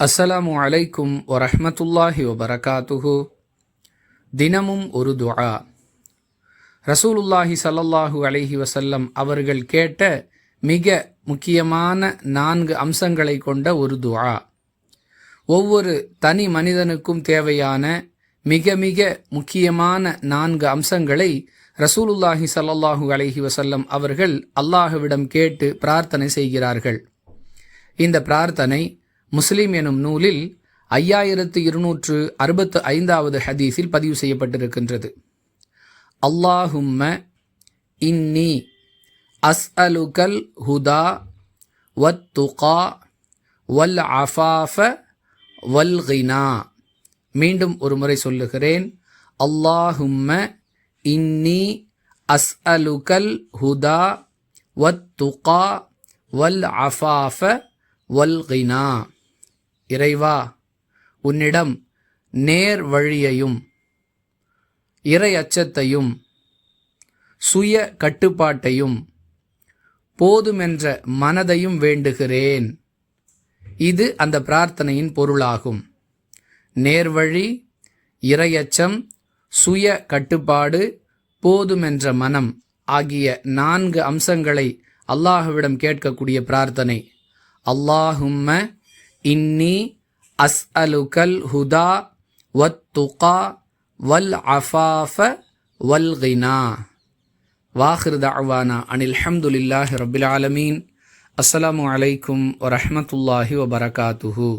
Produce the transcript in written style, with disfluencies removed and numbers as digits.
அஸ்ஸலாமு அலைக்கும் வரஹ்மத்துல்லாஹி வபரகாத்துஹு. தினமும் ஒரு துஆ. ரசூலுல்லாஹி ஸல்லல்லாஹு அலைஹி வஸல்லம் அவர்கள் கேட்ட மிக முக்கியமான 4 அம்சங்களை கொண்ட ஒரு துஆ. ஒவ்வொரு தனி மனிதனுக்கும் தேவையான மிக மிக முக்கியமான 4 அம்சங்களை ரசூலுல்லாஹி ஸல்லல்லாஹு அலைஹி வஸல்லம் அவர்கள் அல்லாஹ்விடம் கேட்டு பிரார்த்தனை செய்கிறார்கள். இந்த பிரார்த்தனை முஸ்லிம் எனும் நூலில் 5265வது ஹதீஸில் பதிவு செய்யப்பட்டிருக்கின்றது. அல்லாஹும்ம இன்னி அஸ்அலுகல் ஹுதா வத் துகா வல் அஃபாஃப வல் கினா. மீண்டும் ஒரு முறை சொல்லுகிறேன். அல்லாஹும்ம இன்னி அஸ்அலுகல் ஹுதா வத் துகா வல் அஃபாஃப வல் கினா. இறைவா, உன்னிடம் நேர் வழியையும் இறை அச்சத்தையும் சுய கட்டுப்பாட்டையும் போதுமென்ற மனதையும் வேண்டுகிறேன். இது அந்த பிரார்த்தனையின் பொருளாகும். நேர்வழி, இறையச்சம், சுய கட்டுப்பாடு, போதுமென்ற மனம் ஆகிய 4 அம்சங்களை அல்லாஹ்விடம் கேட்கக்கூடிய பிரார்த்தனை. அல்லாஹும்ம இன்னி அஸ்அலுகல் ஹுதா வத் துகா வல் அஃபாஃப வல் கினா. வாஹிர் தஅவானா அனில் ஹம்துலில்லாஹி ரப்பில் ஆலமீன். அஸ்ஸலாமு அலைக்கும் வரஹ்மத்துல்லாஹி வபரகாத்துஹு.